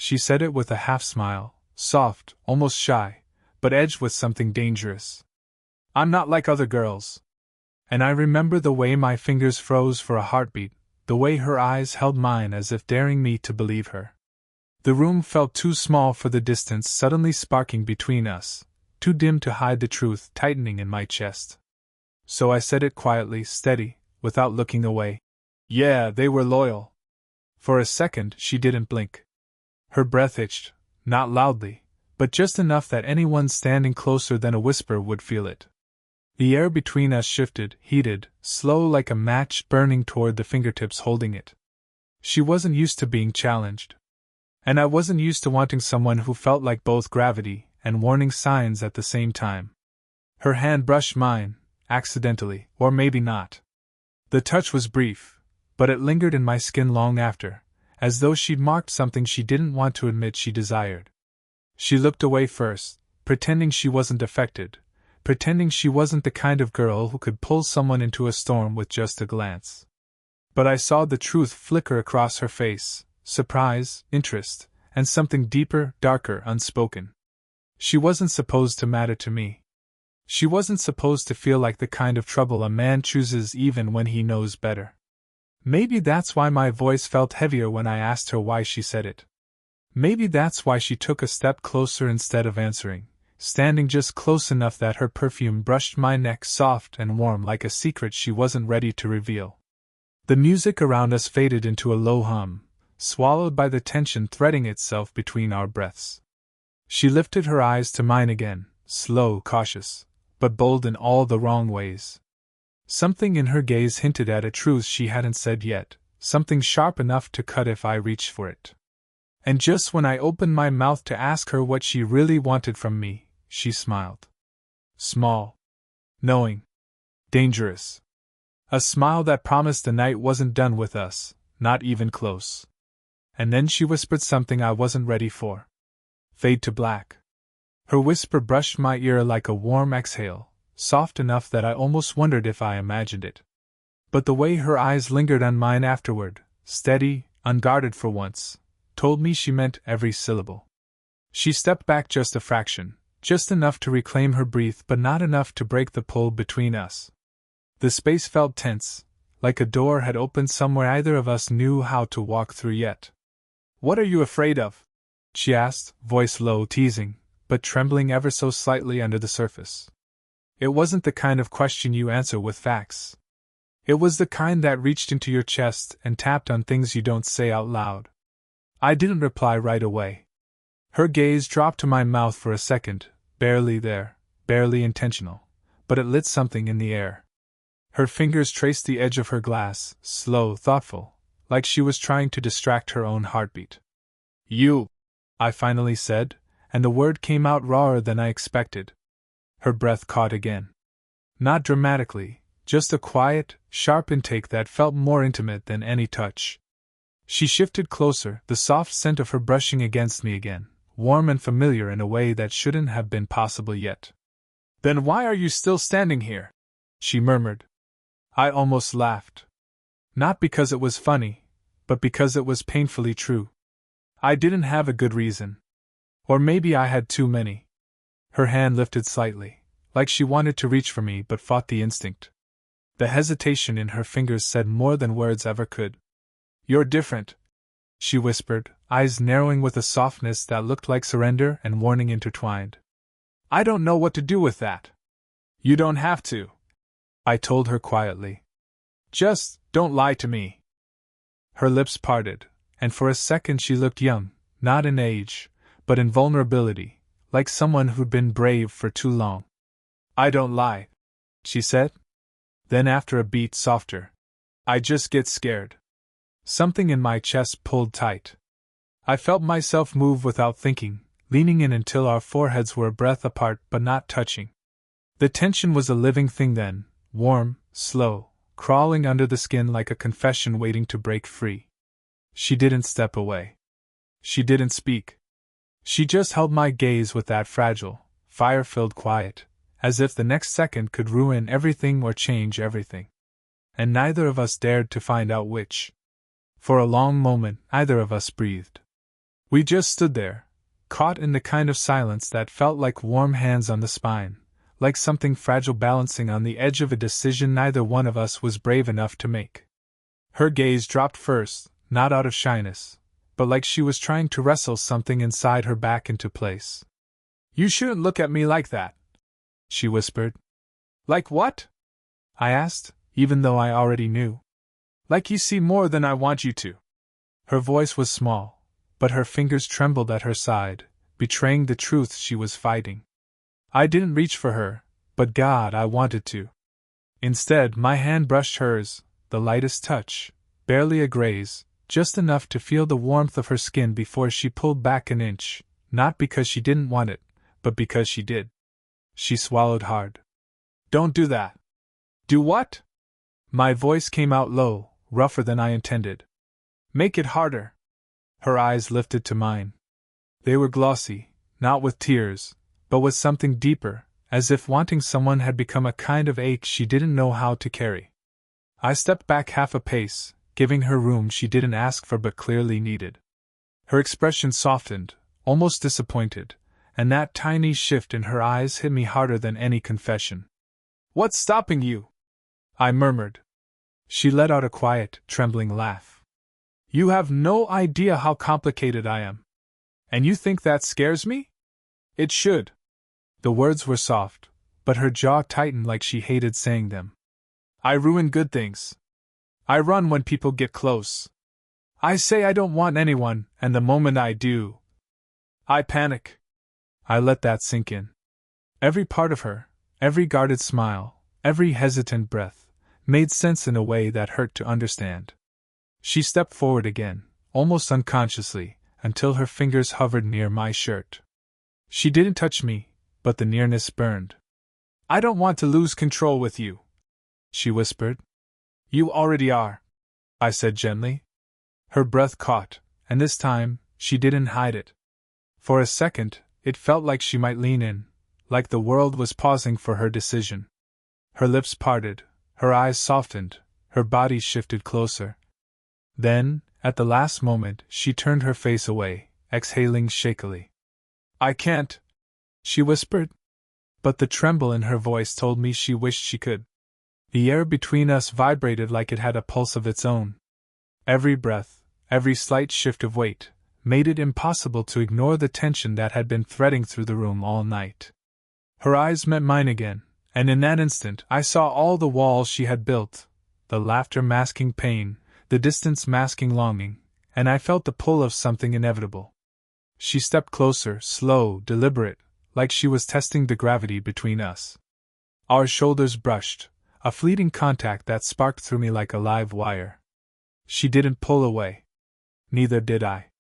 She said it with a half-smile, soft, almost shy, but edged with something dangerous. "I'm not like other girls." And I remember the way my fingers froze for a heartbeat, the way her eyes held mine as if daring me to believe her. The room felt too small for the distance suddenly sparking between us, too dim to hide the truth tightening in my chest. So I said it quietly, steady, without looking away. "Yeah, they were loyal." For a second, she didn't blink. Her breath itched, not loudly, but just enough that anyone standing closer than a whisper would feel it. The air between us shifted, heated, slow like a match burning toward the fingertips holding it. She wasn't used to being challenged. And I wasn't used to wanting someone who felt like both gravity and warning signs at the same time. Her hand brushed mine, accidentally, or maybe not. The touch was brief, but it lingered in my skin long after, as though she'd marked something she didn't want to admit she desired. She looked away first, pretending she wasn't affected, pretending she wasn't the kind of girl who could pull someone into a storm with just a glance. But I saw the truth flicker across her face. Surprise, interest, and something deeper, darker, unspoken. She wasn't supposed to matter to me. She wasn't supposed to feel like the kind of trouble a man chooses even when he knows better. Maybe that's why my voice felt heavier when I asked her why she said it. Maybe that's why she took a step closer instead of answering, standing just close enough that her perfume brushed my neck soft and warm like a secret she wasn't ready to reveal. The music around us faded into a low hum, swallowed by the tension threading itself between our breaths. She lifted her eyes to mine again, slow, cautious, but bold in all the wrong ways. Something in her gaze hinted at a truth she hadn't said yet, something sharp enough to cut if I reached for it. And just when I opened my mouth to ask her what she really wanted from me, she smiled. Small. Knowing. Dangerous. A smile that promised the night wasn't done with us, not even close. And then she whispered something I wasn't ready for. Fade to black. Her whisper brushed my ear like a warm exhale, soft enough that I almost wondered if I imagined it. But the way her eyes lingered on mine afterward, steady, unguarded for once, told me she meant every syllable. She stepped back just a fraction, just enough to reclaim her breath but not enough to break the pull between us. The space felt tense, like a door had opened somewhere either of us knew how to walk through yet. "What are you afraid of?" she asked, voice low, teasing, but trembling ever so slightly under the surface. It wasn't the kind of question you answer with facts. It was the kind that reached into your chest and tapped on things you don't say out loud. I didn't reply right away. Her gaze dropped to my mouth for a second, barely there, barely intentional, but it lit something in the air. Her fingers traced the edge of her glass, slow, thoughtful, like she was trying to distract her own heartbeat. "You," I finally said, and the word came out rawer than I expected. Her breath caught again. Not dramatically, just a quiet, sharp intake that felt more intimate than any touch. She shifted closer, the soft scent of her brushing against me again, warm and familiar in a way that shouldn't have been possible yet. "Then why are you still standing here?" she murmured. I almost laughed. Not because it was funny, but because it was painfully true. I didn't have a good reason. Or maybe I had too many. Her hand lifted slightly, like she wanted to reach for me but fought the instinct. The hesitation in her fingers said more than words ever could. "You're different," she whispered, eyes narrowing with a softness that looked like surrender and warning intertwined. "I don't know what to do with that." "You don't have to," I told her quietly. "Just don't lie to me." Her lips parted, and for a second she looked young, not in age, but in vulnerability, like someone who'd been brave for too long. "I don't lie," she said. Then after a beat softer, "I just get scared." Something in my chest pulled tight. I felt myself move without thinking, leaning in until our foreheads were a breath apart but not touching. The tension was a living thing then, warm, slow, crawling under the skin like a confession waiting to break free. She didn't step away. She didn't speak. She just held my gaze with that fragile, fire-filled quiet, as if the next second could ruin everything or change everything. And neither of us dared to find out which. For a long moment, neither of us breathed. We just stood there, caught in the kind of silence that felt like warm hands on the spine, like something fragile balancing on the edge of a decision neither one of us was brave enough to make. Her gaze dropped first, not out of shyness, but like she was trying to wrestle something inside her back into place. "You shouldn't look at me like that," she whispered. "Like what?" I asked, even though I already knew. "Like you see more than I want you to." Her voice was small, but her fingers trembled at her side, betraying the truth she was fighting. I didn't reach for her, but God, I wanted to. Instead, my hand brushed hers, the lightest touch, barely a graze, just enough to feel the warmth of her skin before she pulled back an inch, not because she didn't want it, but because she did. She swallowed hard. "Don't do that." "Do what?" My voice came out low, rougher than I intended. "Make it harder." Her eyes lifted to mine. They were glossy, not with tears, but with something deeper, as if wanting someone had become a kind of ache she didn't know how to carry. I stepped back half a pace, giving her room she didn't ask for but clearly needed. Her expression softened, almost disappointed, and that tiny shift in her eyes hit me harder than any confession. "What's stopping you?" I murmured. She let out a quiet, trembling laugh. "You have no idea how complicated I am. And you think that scares me? It should." The words were soft, but her jaw tightened like she hated saying them. "I ruin good things. I run when people get close. I say I don't want anyone, and the moment I do, I panic." I let that sink in. Every part of her, every guarded smile, every hesitant breath, made sense in a way that hurt to understand. She stepped forward again, almost unconsciously, until her fingers hovered near my shirt. She didn't touch me, but the nearness burned. "I don't want to lose control with you," she whispered. "You already are," I said gently. Her breath caught, and this time, she didn't hide it. For a second, it felt like she might lean in, like the world was pausing for her decision. Her lips parted, her eyes softened, her body shifted closer. Then, at the last moment, she turned her face away, exhaling shakily. "I can't," she whispered. But the tremble in her voice told me she wished she could. The air between us vibrated like it had a pulse of its own. Every breath, every slight shift of weight, made it impossible to ignore the tension that had been threading through the room all night. Her eyes met mine again, and in that instant I saw all the walls she had built, the laughter masking pain, the distance masking longing, and I felt the pull of something inevitable. She stepped closer, slow, deliberate, like she was testing the gravity between us. Our shoulders brushed, a fleeting contact that sparked through me like a live wire. She didn't pull away. Neither did I.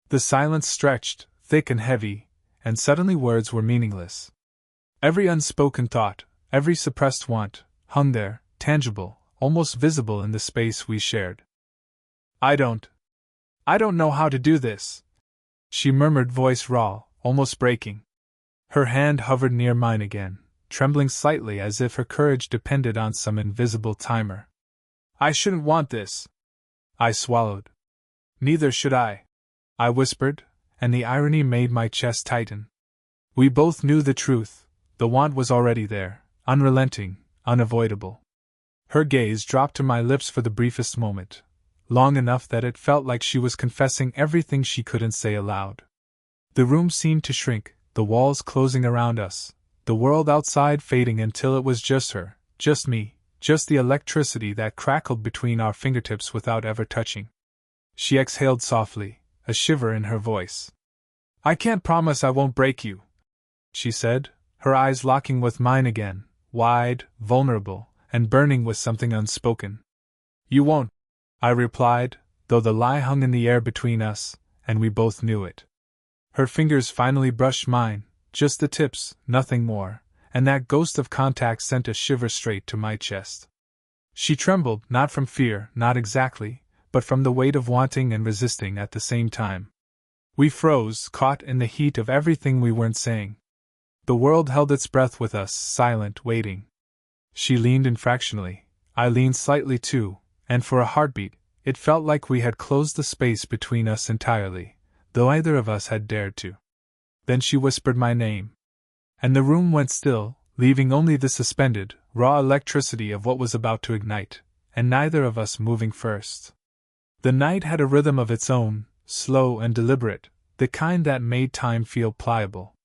The silence stretched, thick and heavy, and suddenly words were meaningless. Every unspoken thought, every suppressed want, hung there, tangible, almost visible in the space we shared. I don't know how to do this," she murmured, voice raw, almost breaking. Her hand hovered near mine again, trembling slightly as if her courage depended on some invisible timer. "I shouldn't want this." I swallowed. "Neither should I," I whispered, and the irony made my chest tighten. We both knew the truth. The want was already there, unrelenting, unavoidable. Her gaze dropped to my lips for the briefest moment, long enough that it felt like she was confessing everything she couldn't say aloud. The room seemed to shrink, the walls closing around us, the world outside fading until it was just her, just me, just the electricity that crackled between our fingertips without ever touching. She exhaled softly, a shiver in her voice. "I can't promise I won't break you," she said, her eyes locking with mine again, wide, vulnerable, and burning with something unspoken. "You won't," I replied, though the lie hung in the air between us, and we both knew it. Her fingers finally brushed mine, just the tips, nothing more, and that ghost of contact sent a shiver straight to my chest. She trembled, not from fear, not exactly, but from the weight of wanting and resisting at the same time. We froze, caught in the heat of everything we weren't saying. The world held its breath with us, silent, waiting. She leaned in fractionally, I leaned slightly too, and for a heartbeat, it felt like we had closed the space between us entirely, though either of us had dared to. Then she whispered my name. And the room went still, leaving only the suspended, raw electricity of what was about to ignite, and neither of us moving first. The night had a rhythm of its own, slow and deliberate, the kind that made time feel pliable.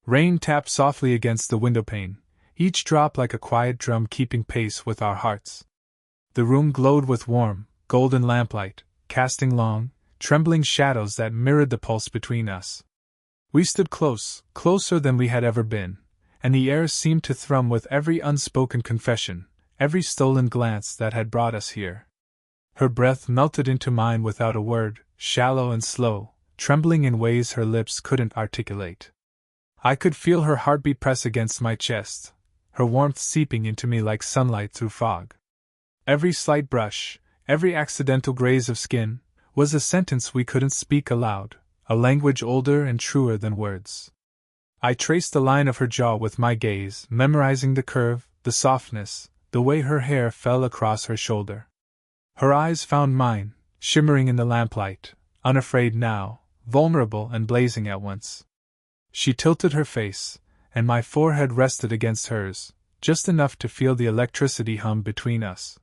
Rain tapped softly against the windowpane, each drop like a quiet drum keeping pace with our hearts. The room glowed with warm, golden lamplight, casting long, trembling shadows that mirrored the pulse between us. We stood close, closer than we had ever been, and the air seemed to thrum with every unspoken confession, every stolen glance that had brought us here. Her breath melted into mine without a word, shallow and slow, trembling in ways her lips couldn't articulate. I could feel her heartbeat press against my chest, her warmth seeping into me like sunlight through fog. Every slight brush, every accidental graze of skin, was a sentence we couldn't speak aloud, a language older and truer than words. I traced the line of her jaw with my gaze, memorizing the curve, the softness, the way her hair fell across her shoulder. Her eyes found mine, shimmering in the lamplight, unafraid now, vulnerable and blazing at once. She tilted her face, and my forehead rested against hers, just enough to feel the electricity hum between us.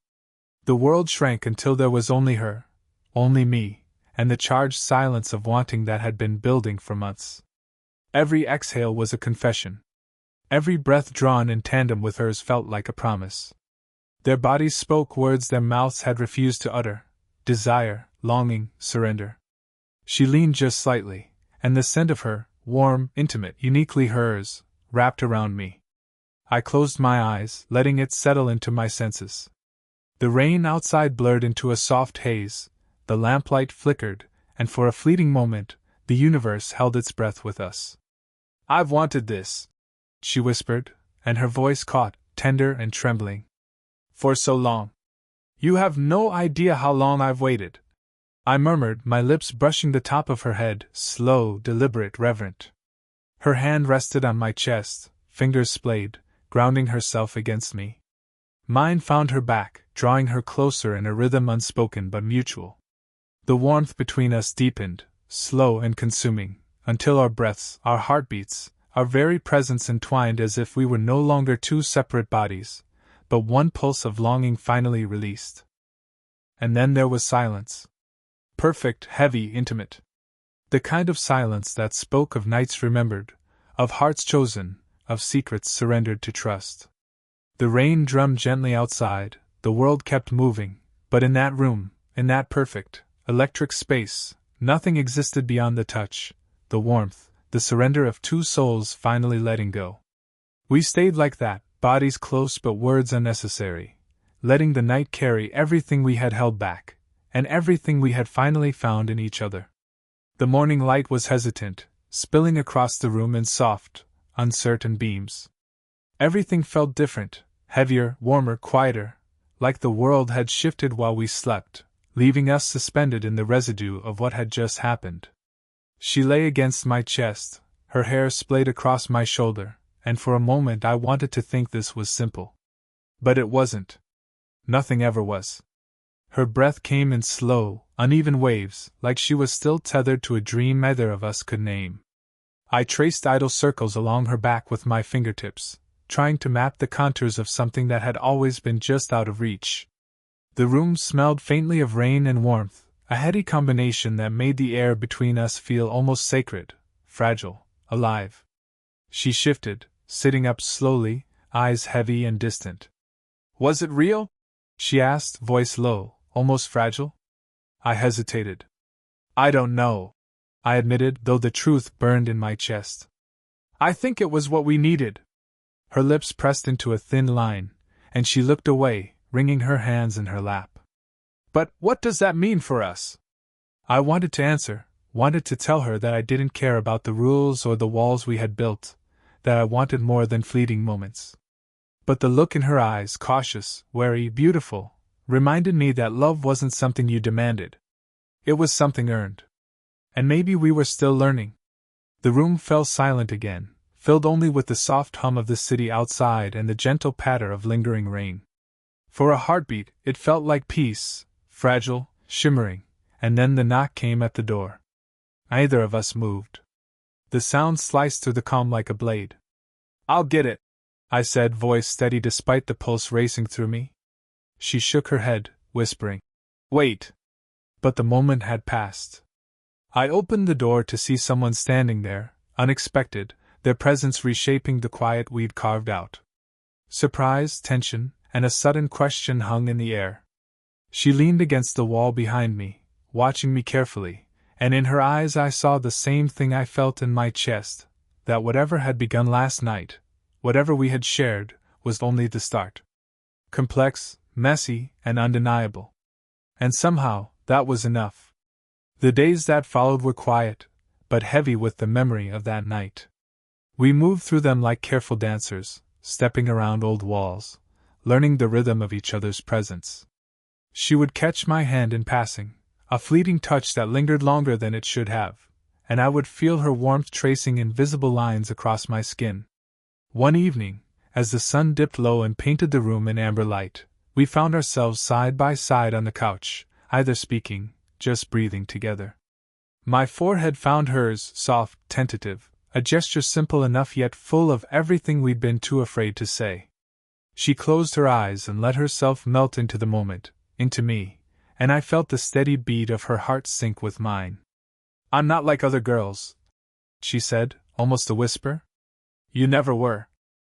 The world shrank until there was only her, only me, and the charged silence of wanting that had been building for months. Every exhale was a confession. Every breath drawn in tandem with hers felt like a promise. Their bodies spoke words their mouths had refused to utter: desire, longing, surrender. She leaned just slightly, and the scent of her, warm, intimate, uniquely hers, wrapped around me. I closed my eyes, letting it settle into my senses. The rain outside blurred into a soft haze, the lamplight flickered, and for a fleeting moment, the universe held its breath with us. "I've wanted this," she whispered, and her voice caught, tender and trembling. "For so long. You have no idea how long I've waited," I murmured, my lips brushing the top of her head, slow, deliberate, reverent. Her hand rested on my chest, fingers splayed, grounding herself against me. Mine found her back, drawing her closer in a rhythm unspoken but mutual. The warmth between us deepened, slow and consuming, until our breaths, our heartbeats, our very presence entwined as if we were no longer two separate bodies, but one pulse of longing finally released. And then there was silence. Perfect, heavy, intimate. The kind of silence that spoke of nights remembered, of hearts chosen, of secrets surrendered to trust. The rain drummed gently outside, the world kept moving, but in that room, in that perfect, electric space, nothing existed beyond the touch, the warmth, the surrender of two souls finally letting go. We stayed like that, bodies close but words unnecessary, letting the night carry everything we had held back, and everything we had finally found in each other. The morning light was hesitant, spilling across the room in soft, uncertain beams. Everything felt different, heavier, warmer, quieter, like the world had shifted while we slept, leaving us suspended in the residue of what had just happened. She lay against my chest, her hair splayed across my shoulder, and for a moment I wanted to think this was simple. But it wasn't. Nothing ever was. Her breath came in slow, uneven waves, like she was still tethered to a dream neither of us could name. I traced idle circles along her back with my fingertips, trying to map the contours of something that had always been just out of reach. The room smelled faintly of rain and warmth, a heady combination that made the air between us feel almost sacred, fragile, alive. She shifted, sitting up slowly, eyes heavy and distant. "Was it real?" she asked, voice low, almost fragile. I hesitated. "I don't know," I admitted, though the truth burned in my chest. "I think it was what we needed." Her lips pressed into a thin line, and she looked away, wringing her hands in her lap. "But what does that mean for us?" I wanted to answer, wanted to tell her that I didn't care about the rules or the walls we had built, that I wanted more than fleeting moments. But the look in her eyes, cautious, wary, beautiful, reminded me that love wasn't something you demanded. It was something earned. And maybe we were still learning. The room fell silent again, filled only with the soft hum of the city outside and the gentle patter of lingering rain. For a heartbeat, it felt like peace, fragile, shimmering, and then the knock came at the door. Neither of us moved. The sound sliced through the calm like a blade. "I'll get it," I said, voice steady despite the pulse racing through me. She shook her head, whispering, "Wait." But the moment had passed. I opened the door to see someone standing there, unexpected, their presence reshaping the quiet we'd carved out. Surprise, tension, and a sudden question hung in the air. She leaned against the wall behind me, watching me carefully, and in her eyes I saw the same thing I felt in my chest, that whatever had begun last night, whatever we had shared, was only the start. Complex, messy, and undeniable. And somehow, that was enough. The days that followed were quiet, but heavy with the memory of that night. We moved through them like careful dancers, stepping around old walls, learning the rhythm of each other's presence. She would catch my hand in passing, a fleeting touch that lingered longer than it should have, and I would feel her warmth tracing invisible lines across my skin. One evening, as the sun dipped low and painted the room in amber light, we found ourselves side by side on the couch, either speaking, just breathing together. My forehead found hers, soft, tentative, a gesture simple enough yet full of everything we'd been too afraid to say. She closed her eyes and let herself melt into the moment, into me, and I felt the steady beat of her heart sync with mine. "I'm not like other girls," she said, almost a whisper. "You never were,"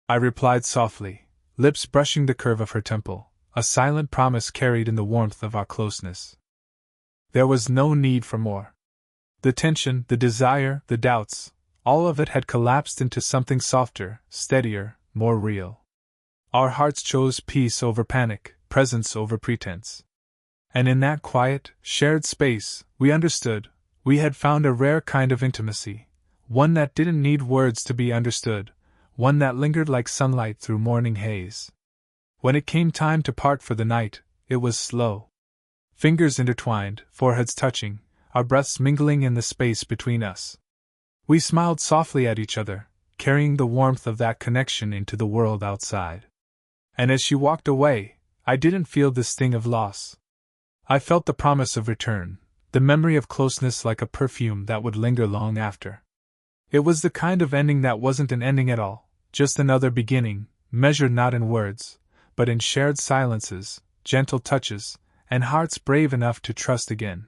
I replied softly, lips brushing the curve of her temple, a silent promise carried in the warmth of our closeness. There was no need for more. The tension, the desire, the doubts, all of it had collapsed into something softer, steadier, more real. Our hearts chose peace over panic, presence over pretense. And in that quiet, shared space, we understood, we had found a rare kind of intimacy, one that didn't need words to be understood, one that lingered like sunlight through morning haze. When it came time to part for the night, it was slow. Fingers intertwined, foreheads touching, our breaths mingling in the space between us. We smiled softly at each other, carrying the warmth of that connection into the world outside. And as she walked away, I didn't feel the sting of loss. I felt the promise of return, the memory of closeness like a perfume that would linger long after. It was the kind of ending that wasn't an ending at all, just another beginning, measured not in words, but in shared silences, gentle touches, and hearts brave enough to trust again.